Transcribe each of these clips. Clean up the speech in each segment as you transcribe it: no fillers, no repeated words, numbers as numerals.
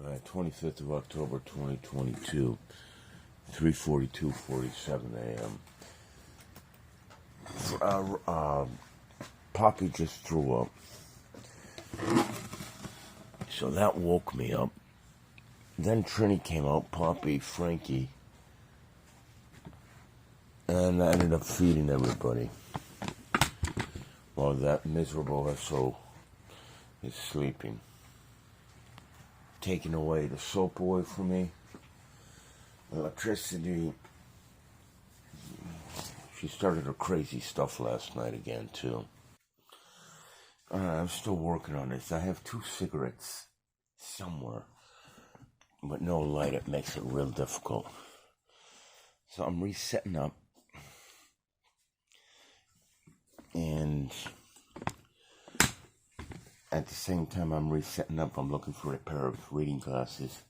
25th of October 2022, 3:42:47 a.m. Poppy just threw up, so that woke me up. Then Trini came out, Poppy, Frankie, and I ended up feeding everybody while that miserable SO is sleeping. Taking away the soap away from me, electricity. She started her crazy stuff last night again, too. I'm still working on this. I have 2 cigarettes somewhere, but no light. It makes it real difficult. So I'm resetting up, and at the same time I'm resetting up, I'm looking for a pair of reading glasses.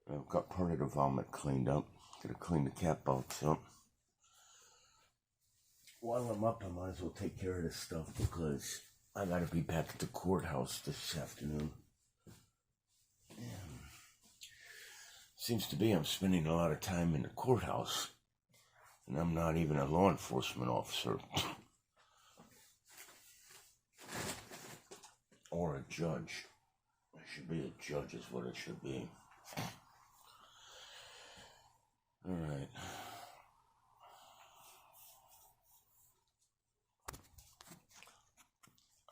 I've got part of the vomit cleaned up. Gotta clean the cap out, so while I'm up, I might as well take care of this stuff because I gotta be back at the courthouse this afternoon. Seems to be I'm spending a lot of time in the courthouse, and I'm not even a law enforcement officer or a judge. I should be a judge is what it should be. Alright.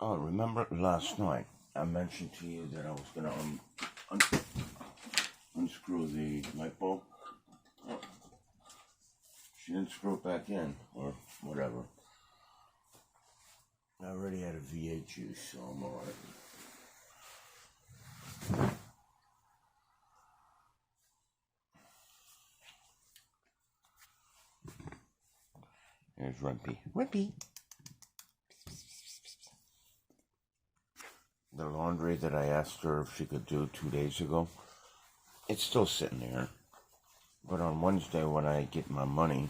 Oh, remember last night I mentioned to you that I was going to unscrew the light bulb? Oh, she didn't screw it back in, or whatever. I already had a V8 juice, so I'm alright. There's Rumpy. Rumpy! The laundry that I asked her if she could do 2 days ago, it's still sitting there. But on Wednesday when I get my money,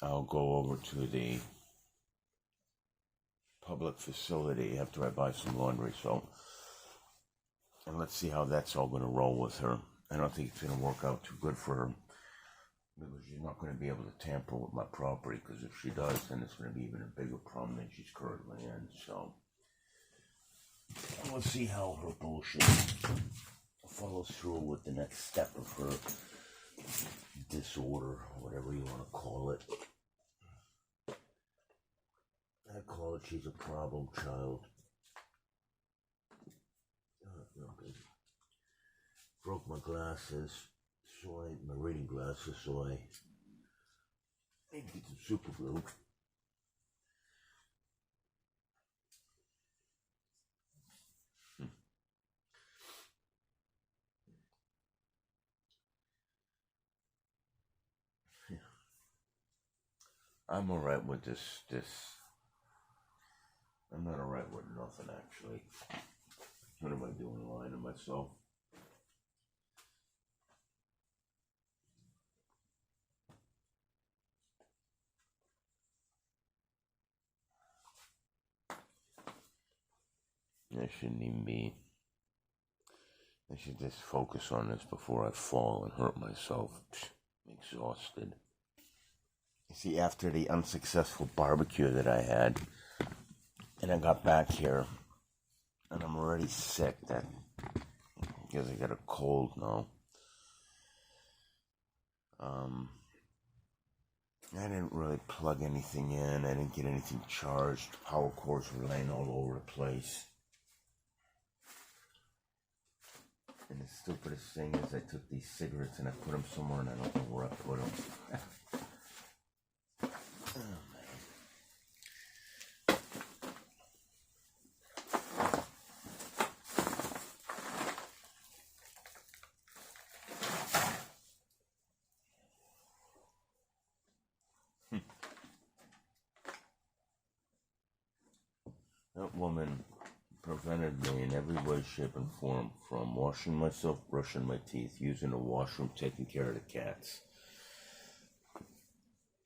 I'll go over to the public facility after I buy some laundry soap. And let's see how that's all going to roll with her. I don't think it's going to work out too good for her, because she's not going to be able to tamper with my property, because if she does, then it's going to be even a bigger problem than she's currently in. So we'll see how her bullshit follows through with the next step of her disorder, whatever you want to call it. I call it she's a problem child. Okay. Broke my glasses, my reading glasses, so I need to get some super glue. I'm alright with this. I'm not alright with nothing, actually. What am I doing, lying to myself? I shouldn't even be. I should just focus on this before I fall and hurt myself. I'm exhausted. You see, after the unsuccessful barbecue that I had, and I got back here, and I'm already sick, because I got a cold now. I didn't really plug anything in. I didn't get anything charged. Power cords were laying all over the place. And the stupidest thing is I took these cigarettes and I put them somewhere and I don't know where I put them. That woman prevented me in every way, shape, and form from washing myself, brushing my teeth, using the washroom, taking care of the cats,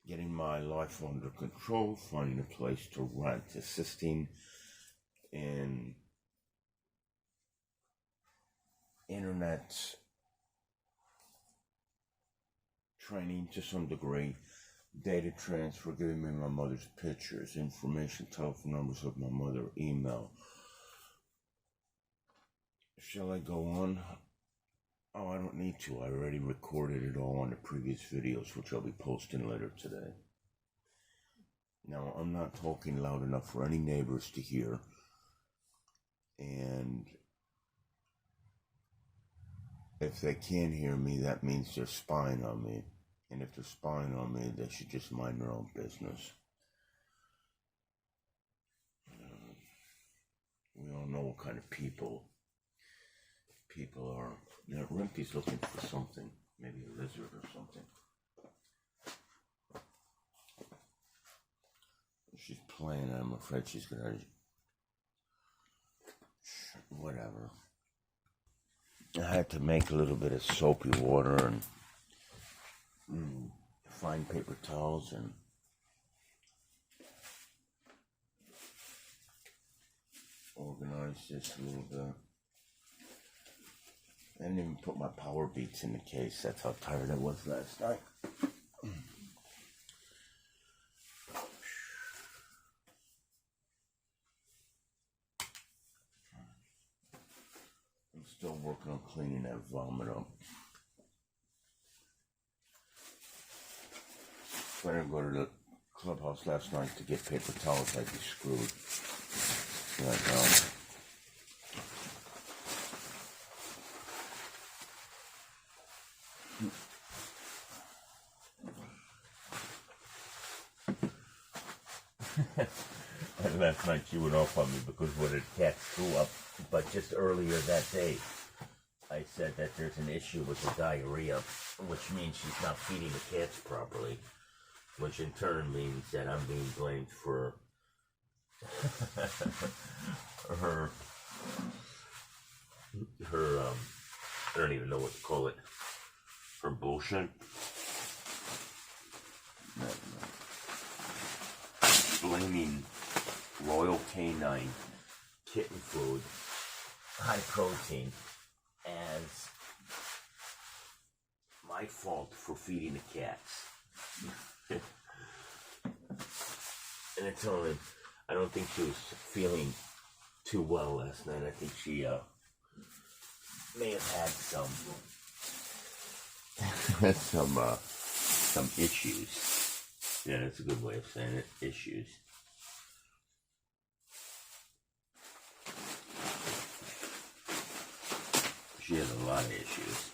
getting my life under control, finding a place to rent, assisting in internet training to some degree, data transfer, giving me my mother's pictures, information, telephone numbers of my mother, email. Shall I go on? Oh, I don't need to. I already recorded it all on the previous videos, which I'll be posting later today. Now, I'm not talking loud enough for any neighbors to hear. And if they can't hear me, that means they're spying on me. And if they're spying on me, they should just mind their own business. We all know what kind of people are. Now, Rimpy's looking for something. Maybe a lizard or something. She's playing. I'm afraid she's gonna... Whatever. I had to make a little bit of soapy water and fine paper towels and organize this a little bit. I didn't even put my Power Beats in the case. That's how tired I was last night. I'm still working on cleaning that vomit up. If I didn't go to the clubhouse last night to get paper towels, I'd be screwed. Right now. And last night she went off on me because one of the cats threw up. But just earlier that day, I said that there's an issue with the diarrhea, which means she's not feeding the cats properly, which in turn means that I'm being blamed for her I don't even know what to call it, her bullshit. Blaming Royal Canine kitten food, high protein, as my fault for feeding the cats. And I told him, I don't think she was feeling too well last night. I think she may have had some issues. Yeah, that's a good way of saying it, issues. She has a lot of issues.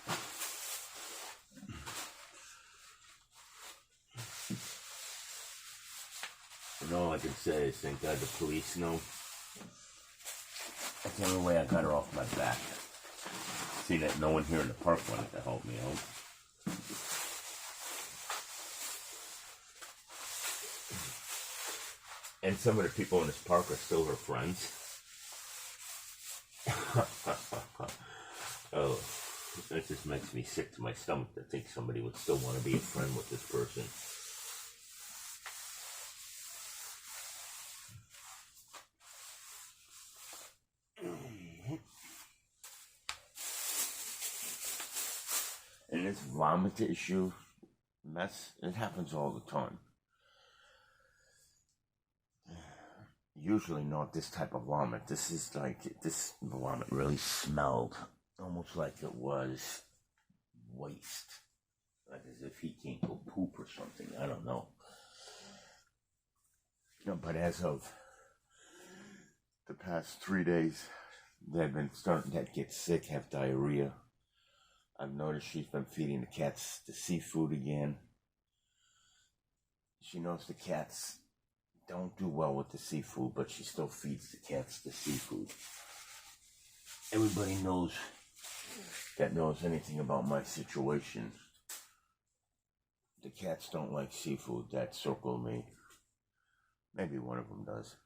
And all I can say is thank God the police know. That's the only way I got her off my back. See that no one here in the park wanted to help me out. And some of the people in this park are still her friends. Oh, that just makes me sick to my stomach to think somebody would still want to be a friend with this person. And this vomit issue, mess, it happens all the time. Usually not this type of vomit. This is like, this vomit really smelled almost like it was waste. Like as if he came to poop or something. I don't know. No, but as of the past 3 days, they've been starting to get sick, have diarrhea. I've noticed she's been feeding the cats the seafood again. She knows the cats don't do well with the seafood, but she still feeds the cats the seafood. Everybody knows that knows anything about my situation. The cats don't like seafood that circle me. Maybe one of them does.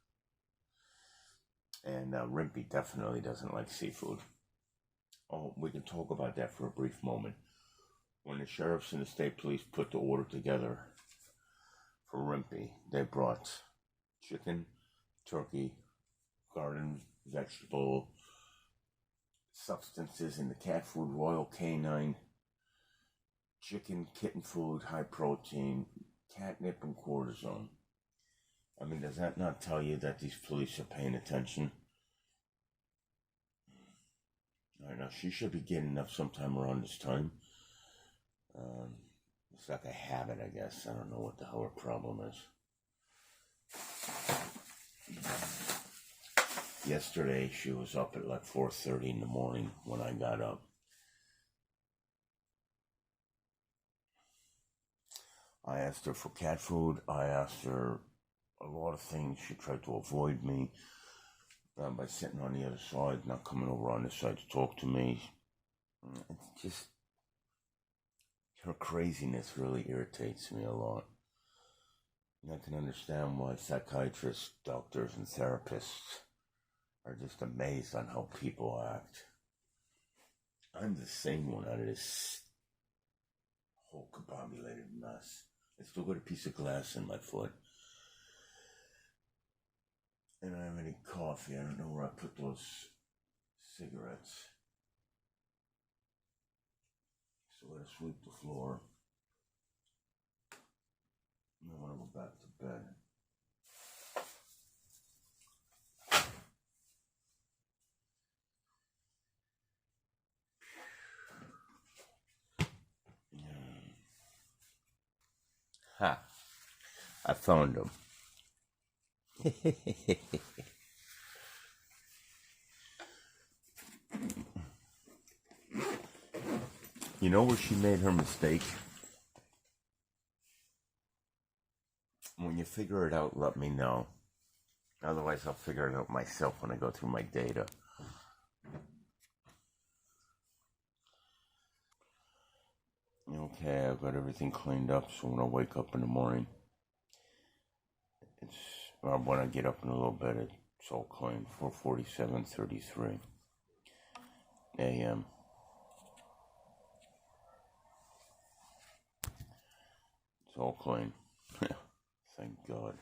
And Rimpy definitely doesn't like seafood. Oh, we can talk about that for a brief moment. When the sheriffs and the state police put the order together for Rimpy, they brought chicken, turkey, garden, vegetable, substances in the cat food: Royal Canine, chicken, kitten food, high protein, catnip, and cortisone. I mean, does that not tell you that these police are paying attention? I know she should be getting up sometime around this time. It's like a habit, I guess. I don't know what the hell her problem is. Yesterday, she was up at like 4:30 in the morning when I got up. I asked her for cat food. I asked her a lot of things. She tried to avoid me by sitting on the other side, not coming over on this side to talk to me. It's just, her craziness really irritates me a lot. And I can understand why psychiatrists, doctors, and therapists are just amazed on how people act. I'm the same one out of this whole combobulated mess. I still got a piece of glass in my foot. And I don't have any coffee. I don't know where I put those cigarettes. So I gotta sweep the floor. And I want to go back to bed. Ha! I found him. You know where she made her mistake? When you figure it out, let me know. Otherwise, I'll figure it out myself when I go through my data. Okay, I've got everything cleaned up, so when I wake up in the morning, when I get up in a little bit, it's all clean. 4:47:33 a.m. It's all clean. Thank God.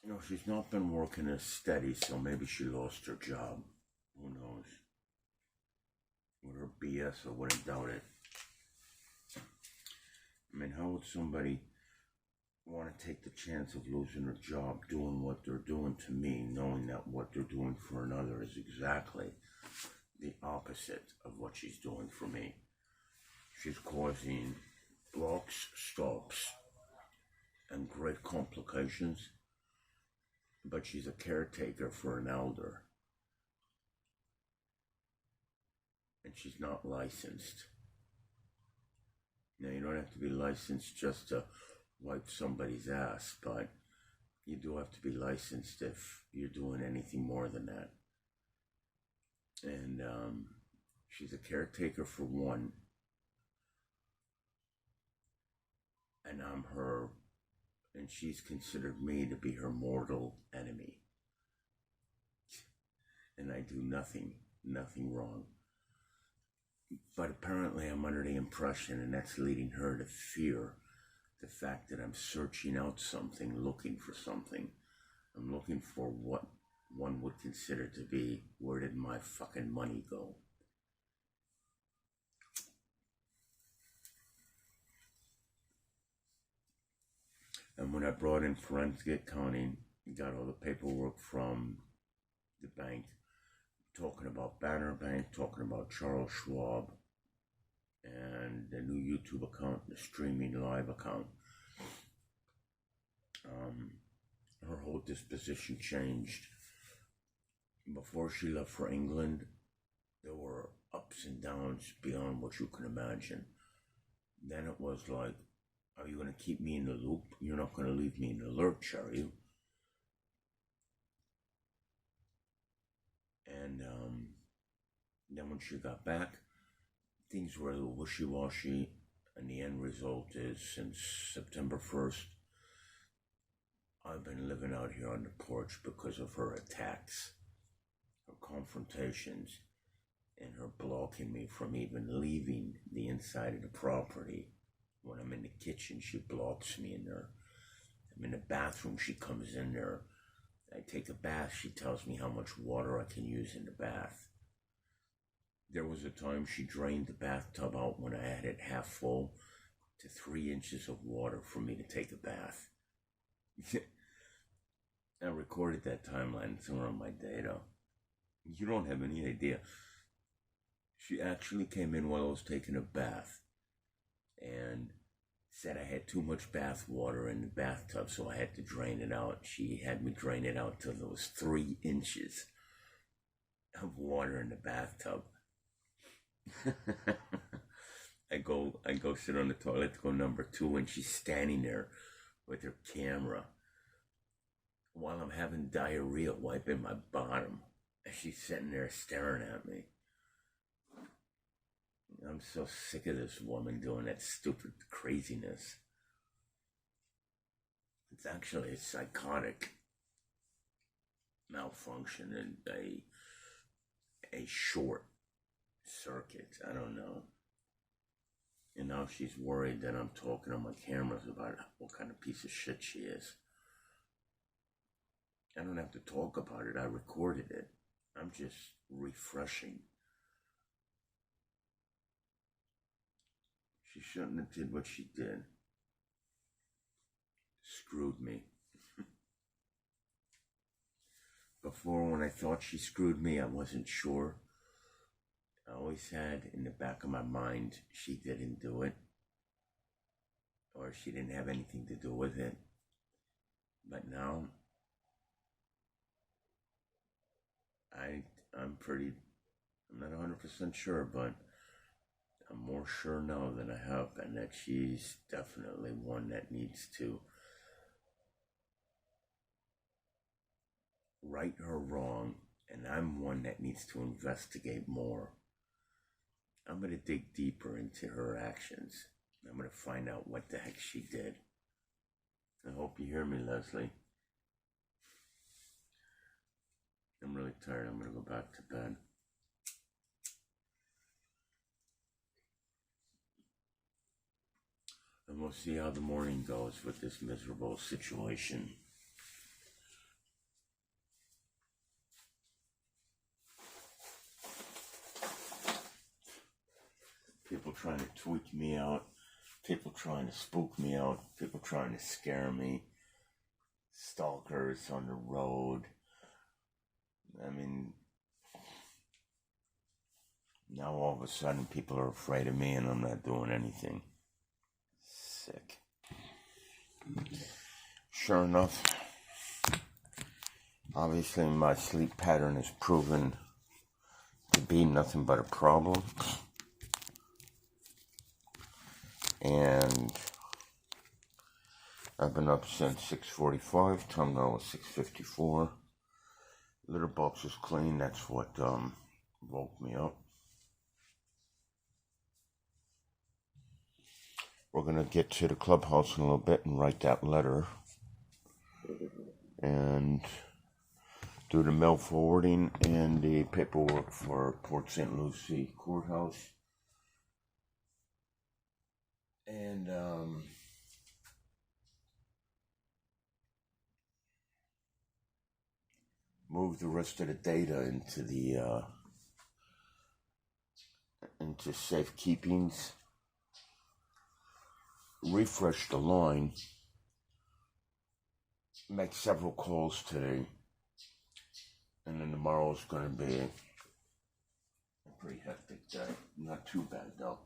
You know, she's not been working as steady, so maybe she lost her job. Who knows? With her BS, I wouldn't doubt it. I mean, how would somebody want to take the chance of losing their job doing what they're doing to me, knowing that what they're doing for another is exactly the opposite of what she's doing for me? She's causing blocks, stops, and great complications, but she's a caretaker for an elder. And she's not licensed. Now, you don't have to be licensed just to wipe somebody's ass, but you do have to be licensed if you're doing anything more than that. And she's a caretaker for one, and I'm her, and she's considered me to be her mortal enemy. And I do nothing wrong. But apparently I'm under the impression, and that's leading her to fear the fact that I'm searching out something, looking for something. I'm looking for what one would consider to be, where did my fucking money go? And when I brought in forensic accounting, got all the paperwork from the bank, talking about Banner Bank, talking about Charles Schwab, and the new YouTube account, the streaming live account. Her whole disposition changed. Before she left for England, there were ups and downs beyond what you can imagine. Then it was like, are you going to keep me in the loop? You're not going to leave me in the lurch, are you? And then when she got back, things were a little wishy-washy, and the end result is, since September 1st, I've been living out here on the porch because of her attacks. her confrontations and her blocking me from even leaving the inside of the property. When I'm in the kitchen, she blocks me in there. I'm in the bathroom, she comes in there. I take a bath, she tells me how much water I can use in the bath. There was a time she drained the bathtub out when I had it half full to 3 inches of water for me to take a bath. I recorded that timeline somewhere on my data. You don't have any idea. She actually came in while I was taking a bath and said I had too much bath water in the bathtub, so I had to drain it out. She had me drain it out till there was 3 inches of water in the bathtub. I go sit on the toilet to go number 2, and she's standing there with her camera while I'm having diarrhea wiping my bottom. And she's sitting there staring at me. I'm so sick of this woman doing that stupid craziness. It's actually a psychotic malfunction and a short circuit. I don't know. And now she's worried that I'm talking on my cameras about what kind of piece of shit she is. I don't have to talk about it. I recorded it. I'm just refreshing. She shouldn't have did what she did. Screwed me. Before, when I thought she screwed me, I wasn't sure. I always had in the back of my mind she didn't do it, or she didn't have anything to do with it. But now I'm not 100% sure, but I'm more sure now than I have been that she's definitely one that needs to right her wrong, and I'm one that needs to investigate more. I'm going to dig deeper into her actions. I'm going to find out what the heck she did. I hope you hear me, Leslie. I'm really tired. I'm going to go back to bed. And we'll see how the morning goes with this miserable situation. People trying to tweak me out. People trying to spook me out. People trying to scare me. Stalkers on the road. I mean, now all of a sudden people are afraid of me and I'm not doing anything. Sick. Sure enough, obviously my sleep pattern is proven to be nothing but a problem. And I've been up since 6:45. Time now is 6:54. Litter box is clean. That's what woke me up. We're going to get to the clubhouse in a little bit and write that letter. And do the mail forwarding and the paperwork for Port St. Lucie Courthouse. And move the rest of the data into the into safekeepings. Refresh the line. Make several calls today. And then tomorrow's going to be a pretty hectic day. Not too bad though.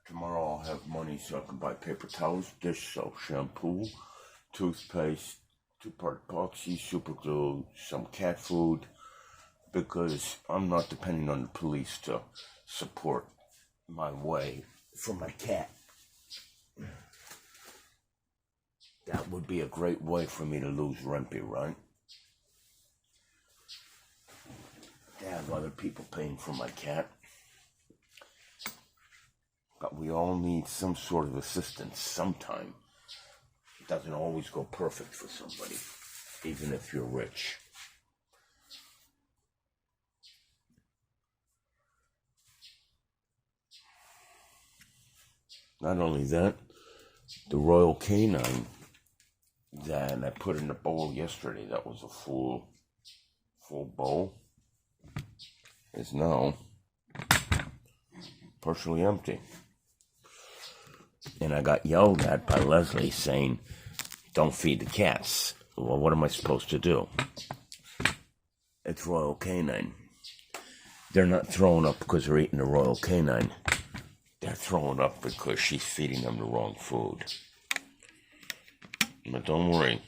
Tomorrow I'll have money so I can buy paper towels, dish soap, shampoo, toothpaste, 2-part epoxy, super glue, some cat food, because I'm not depending on the police to support my way for my cat. That would be a great way for me to lose Rempy, right? To have other people paying for my cat. But we all need some sort of assistance sometime. It doesn't always go perfect for somebody, even if you're rich. Not only that, the Royal Canine that I put in the bowl yesterday, that was a full bowl, is now partially empty. And I got yelled at by Leslie saying, don't feed the cats. Well, what am I supposed to do? It's Royal Canine. They're not throwing up because they're eating the Royal Canine. They're throwing up because she's feeding them the wrong food. But don't worry,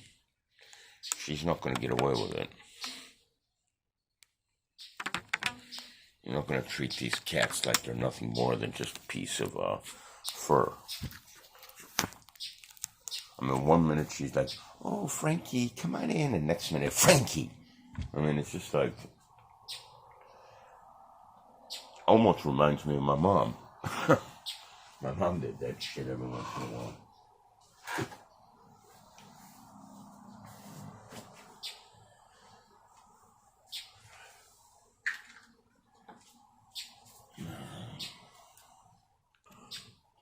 she's not going to get away with it. You're not going to treat these cats like they're nothing more than just a piece of fur. I mean, one minute she's like, oh, Frankie, come on in. And next minute, Frankie. I mean, it's just like, almost reminds me of my mom. My mom did that shit every once in a while.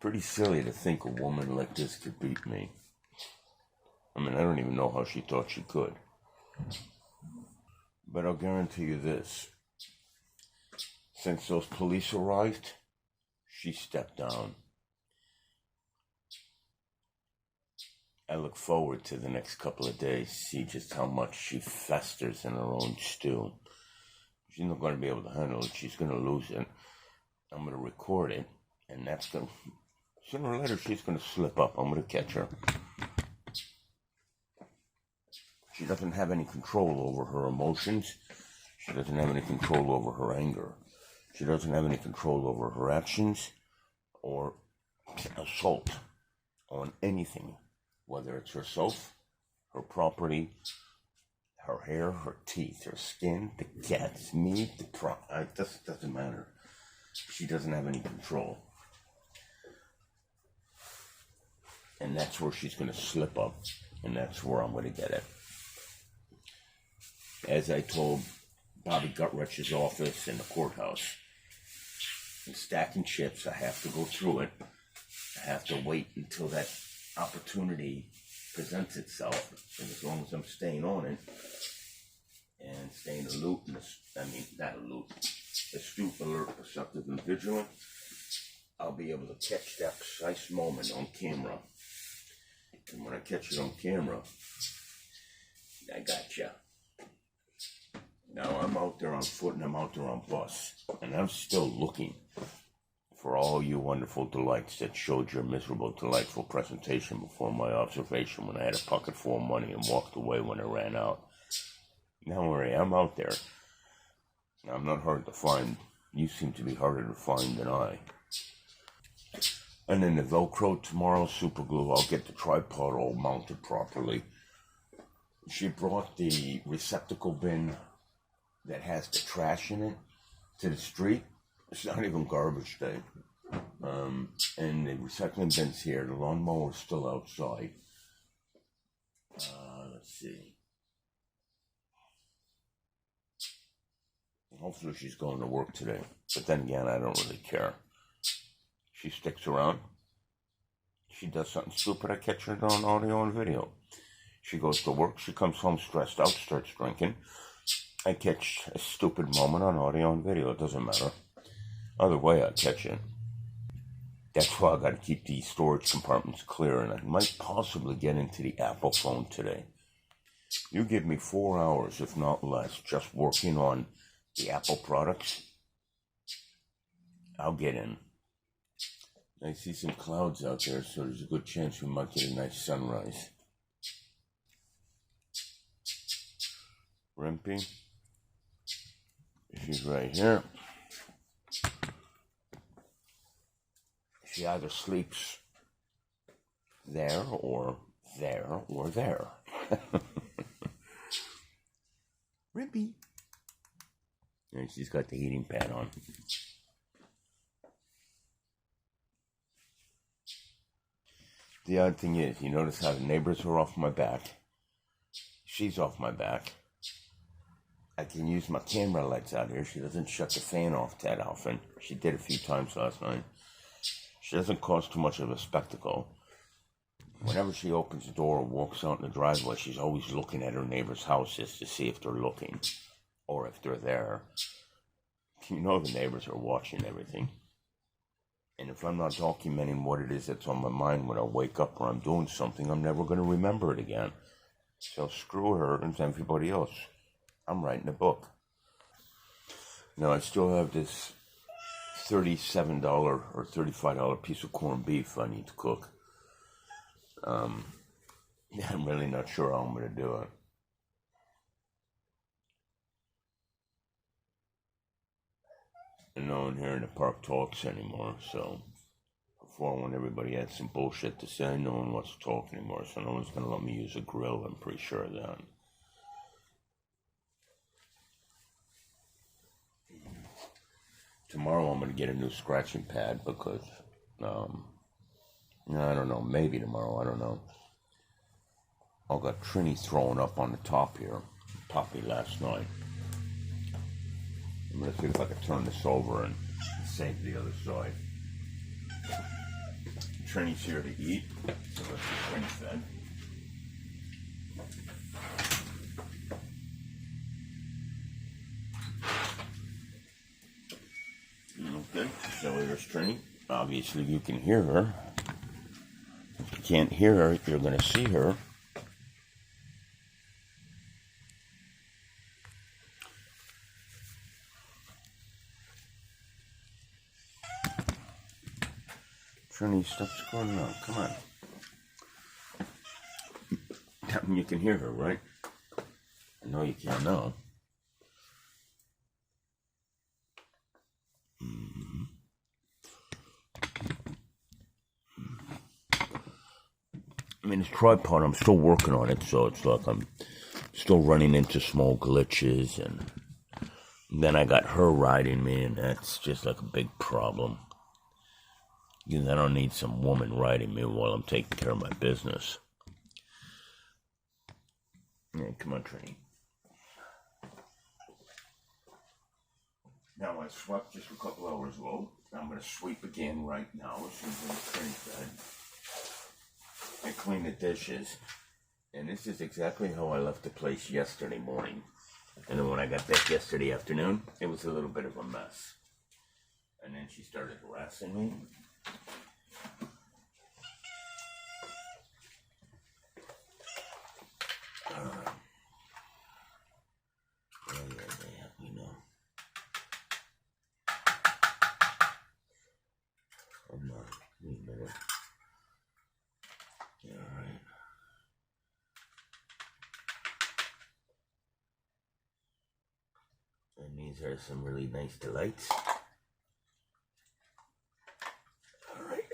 Pretty silly to think a woman like this could beat me. I mean, I don't even know how she thought she could. But I'll guarantee you this. Since those police arrived, she stepped down. I look forward to the next couple of days, see just how much she festers in her own stew. She's not going to be able to handle it. She's going to lose it. I'm going to record it, and that's going to... Sooner or later, she's going to slip up. I'm going to catch her. She doesn't have any control over her emotions. She doesn't have any control over her anger. She doesn't have any control over her actions or assault on anything, whether it's herself, her property, her hair, her teeth, her skin, the cats, me, it just doesn't matter. She doesn't have any control. And that's where she's going to slip up, and that's where I'm going to get it. As I told Bobby Guttrich's office in the courthouse, in stacking chips, I have to go through it. I have to wait until that opportunity presents itself, and as long as I'm staying on it, and staying alert, astute, alert, perceptive, and vigilant, I'll be able to catch that precise moment on camera. And when I catch it on camera, I gotcha. Now I'm out there on foot and I'm out there on bus, and I'm still looking for all you wonderful delights that showed your miserable, delightful presentation before my observation when I had a pocket full of money and walked away when I ran out. Don't worry, I'm out there. I'm not hard to find. You seem to be harder to find than I. And then the Velcro tomorrow, super glue, I'll get the tripod all mounted properly. She brought the receptacle bin that has the trash in it to the street. It's not even garbage day. And the recycling bin's here. The lawnmower's still outside. Let's see. Hopefully she's going to work today. But then again, I don't really care. She sticks around. She does something stupid. I catch her on audio and video. She goes to work. She comes home stressed out, starts drinking. I catch a stupid moment on audio and video. It doesn't matter. Either way, I catch it. That's why I got to keep these storage compartments clear, and I might possibly get into the Apple phone today. You give me 4 hours, if not less, just working on the Apple products, I'll get in. I see some clouds out there, so there's a good chance we might get a nice sunrise. Rimpy, she's right here. She either sleeps there or there or there. Rimpy. And she's got the heating pad on. The odd thing is, you notice how the neighbors are off my back. She's off my back. I can use my camera lights out here. She doesn't shut the fan off that often. She did a few times last night. She doesn't cause too much of a spectacle. Whenever she opens the door or walks out in the driveway, she's always looking at her neighbor's houses to see if they're looking or if they're there. You know the neighbors are watching everything. And if I'm not documenting what it is that's on my mind when I wake up or I'm doing something, I'm never going to remember it again. So screw her and everybody else. I'm writing a book. Now, I still have this $37 or $35 piece of corned beef I need to cook. I'm really not sure how I'm going to do it. And no one here in the park talks anymore, so before when everybody had some bullshit to say, no one wants to talk anymore, so no one's going to let me use a grill, I'm pretty sure of that. Tomorrow I'm going to get a new scratching pad because, I don't know, maybe tomorrow, I don't know. I got Trini throwing up on the top here, Poppy last night. I'm going to see if I can turn this over and save the other side. Trini's here to eat, so let's get Trini fed. Okay, so here's Trini. Obviously you can hear her. If you can't hear her, you're going to see her. Trini, stop scrolling on. Come on. That means you can hear her, right? I know you can now. I mean, this tripod, I'm still working on it, so it's like I'm still running into small glitches, and then I got her riding me, and that's just like a big problem. Because I don't need some woman riding me while I'm taking care of my business. Yeah, come on, Trini. Now, I swept just a couple hours ago. I'm going to sweep again right now as soon as I'm Trini's bed. I clean the dishes, and this is exactly how I left the place yesterday morning. And then when I got back yesterday afternoon, it was a little bit of a mess. And then she started harassing me. You know. Come on, wait a minute. Alright. And these are some really nice delights. Alright.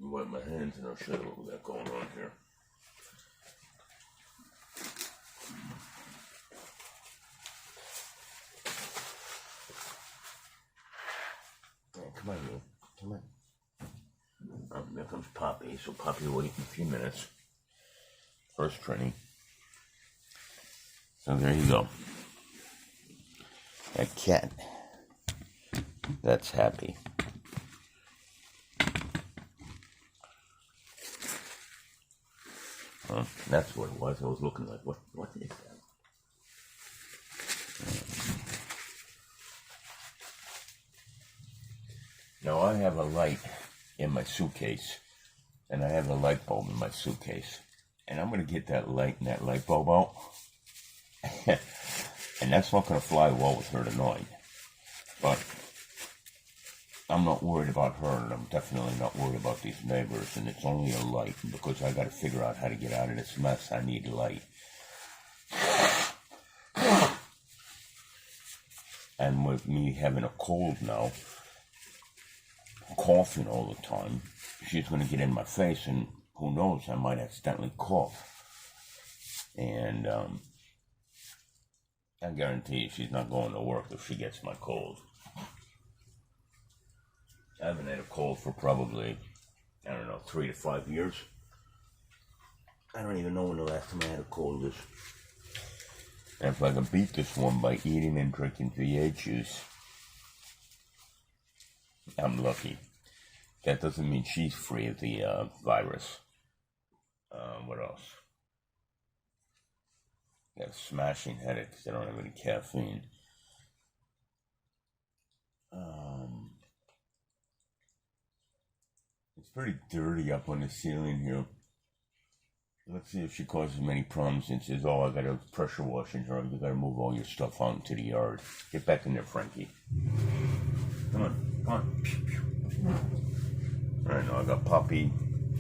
Wipe my hands and I'll show you what we got going on here. Come on, you. Come on. There comes Poppy, so Poppy will wait in a few minutes. First Trini. So there you go. A cat that's happy. That's what it was. I was looking like, what is that? Now I have a light in my suitcase, and I have a light bulb in my suitcase, and I'm going to get that light and that light bulb out, and that's not going to fly well with her tonight, but I'm not worried about her, and I'm definitely not worried about these neighbors, and it's only a light, because I got to figure out how to get out of this mess. I need light. And with me having a cold now, coughing all the time, she's going to get in my face, and who knows, I might accidentally cough. And I guarantee you she's not going to work if she gets my cold. I haven't had a cold for probably, 3 to 5 years. I don't even know when the last time I had a cold is. And if I can beat this one by eating and drinking V8 juice, I'm lucky. That doesn't mean she's free of the virus. What else? Got a smashing headache because I don't have any caffeine. It's pretty dirty up on the ceiling here. Let's see if she causes many problems and says, oh, I gotta pressure wash in here. You gotta move all your stuff out into the yard. Get back in there, Frankie. Come on, come on. Alright, now I got Poppy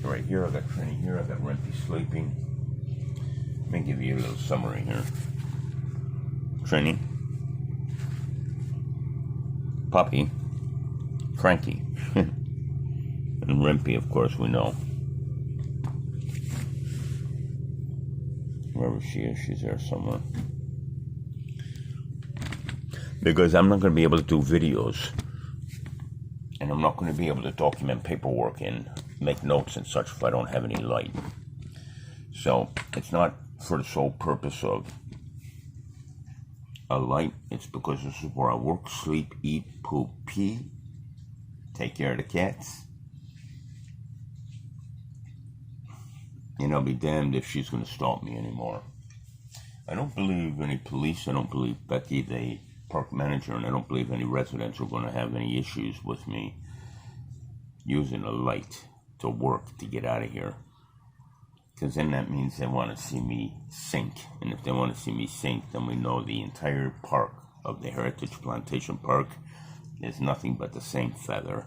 right here. I got Trini here. I got Rempy sleeping. Let me give you a little summary here. Trini, Poppy, Frankie, and Rempy, of course, we know. Wherever she is, she's there somewhere. Because I'm not going to be able to do videos. And I'm not going to be able to document paperwork and make notes and such if I don't have any light. So, it's not for the sole purpose of a light. It's because this is where I work, sleep, eat, poop, pee, take care of the cats. And I'll be damned if she's going to stop me anymore. I don't believe any police, I don't believe Becky, the park manager, and I don't believe any residents are going to have any issues with me using a light to work to get out of here. Because then that means they want to see me sink. And if they want to see me sink, then we know the entire park of the Heritage Plantation Park is nothing but the same feather.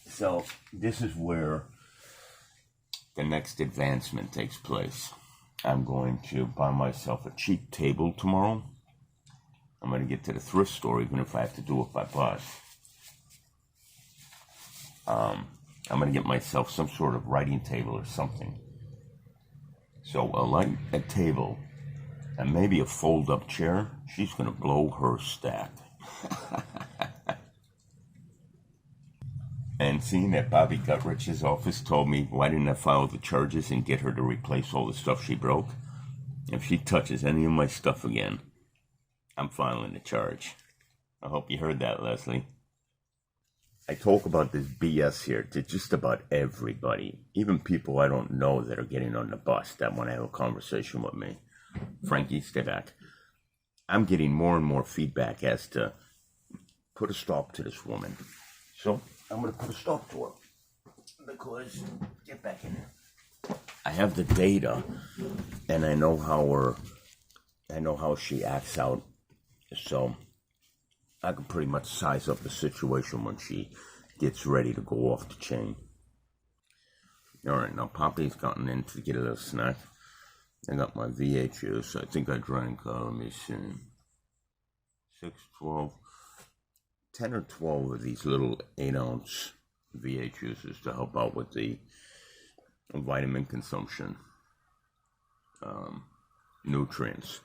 So this is where the next advancement takes place. I'm going to buy myself a cheap table tomorrow. I'm going to get to the thrift store, even if I have to do it by bus. I'm going to get myself some sort of writing table or something. So a light, a table, and maybe a fold-up chair. She's going to blow her stack. And seeing that Bobby Gutrich's office told me, why didn't I file the charges and get her to replace all the stuff she broke? If she touches any of my stuff again, I'm filing the charge. I hope you heard that, Leslie. I talk about this BS here to just about everybody, even people I don't know that are getting on the bus that want to have a conversation with me. Frankie, stay back. I'm getting more and more feedback as to put a stop to this woman. So I'm going to put a stop to her because, get back in there. I have the data and I know how she acts out. So I can pretty much size up the situation when she gets ready to go off the chain. Alright, now Poppy's gotten in to get a little snack. I got my V8 juice. I think I drank, let me see, 6, 12, 10 or 12 of these little 8-ounce V8 juices to help out with the vitamin consumption, nutrients.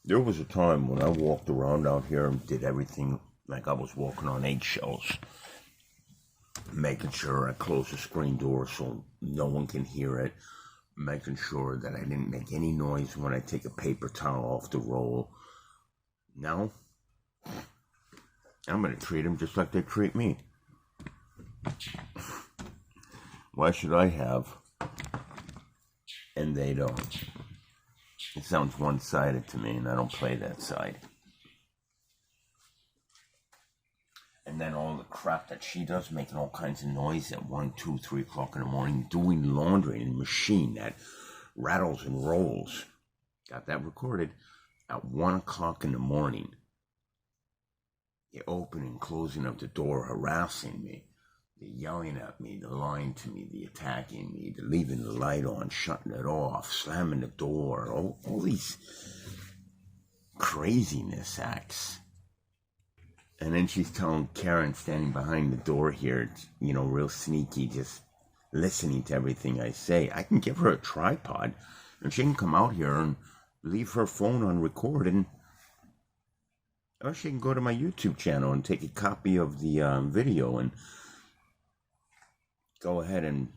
There was a time when I walked around out here and did everything like I was walking on eggshells, making sure I closed the screen door so no one can hear it, making sure that I didn't make any noise when I take a paper towel off the roll. Now, I'm going to treat them just like they treat me. Why should I have and they don't? It sounds one-sided to me, and I don't play that side. And then all the crap that she does, making all kinds of noise at 1, 2, 3 o'clock in the morning, doing laundry in a machine that rattles and rolls. Got that recorded at 1 o'clock in the morning. The opening and closing of the door, harassing me. The yelling at me, the lying to me, the attacking me, the leaving the light on, shutting it off, slamming the door, all these craziness acts. And then she's telling Karen standing behind the door here, you know, real sneaky, just listening to everything I say. I can give her a tripod and she can come out here and leave her phone on record, and or she can go to my YouTube channel and take a copy of the video and go ahead and,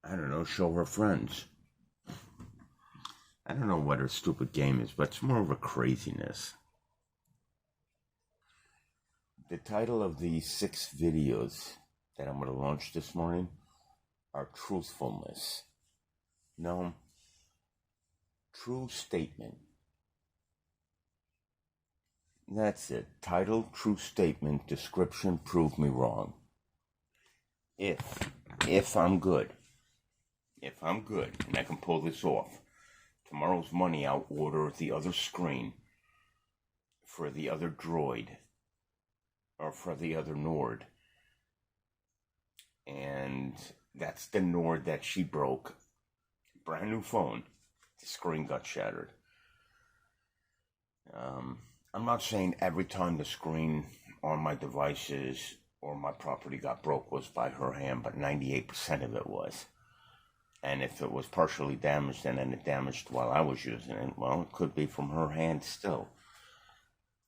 I don't know, show her friends. I don't know what her stupid game is, but it's more of a craziness. The title of the 6 videos that I'm going to launch this morning are Truthfulness. No, True Statement. That's it. Title, True Statement, description, Prove Me Wrong. If I'm good, and I can pull this off, tomorrow's money I'll order the other screen for the other droid, or for the other Nord. And that's the Nord that she broke. Brand new phone. The screen got shattered. I'm not saying every time the screen on my devices or my property got broke was by her hand, but 98% of it was. And if it was partially damaged and then it damaged while I was using it, well, it could be from her hand still.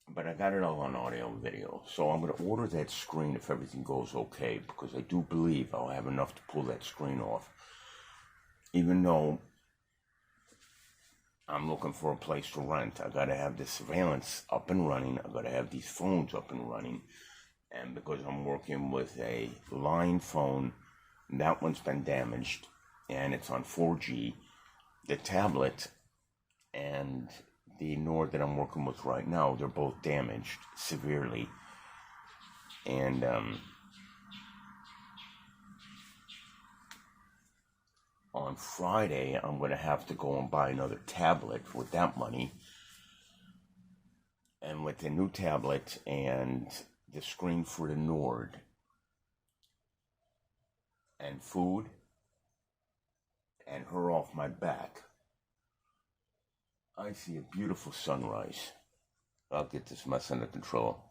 But I got it all on audio and video. So I'm going to order that screen if everything goes okay, because I do believe I'll have enough to pull that screen off. Even though I'm looking for a place to rent, I got to have the surveillance up and running. I got to have these phones up and running. And because I'm working with a line phone, that one's been damaged and it's on 4G. The tablet and the Nord that I'm working with right now, they're both damaged severely. And on Friday, I'm going to have to go and buy another tablet with that money. And with the new tablet and the screen for the Nord and food and her off my back, I see a beautiful sunrise. I'll get this mess under control.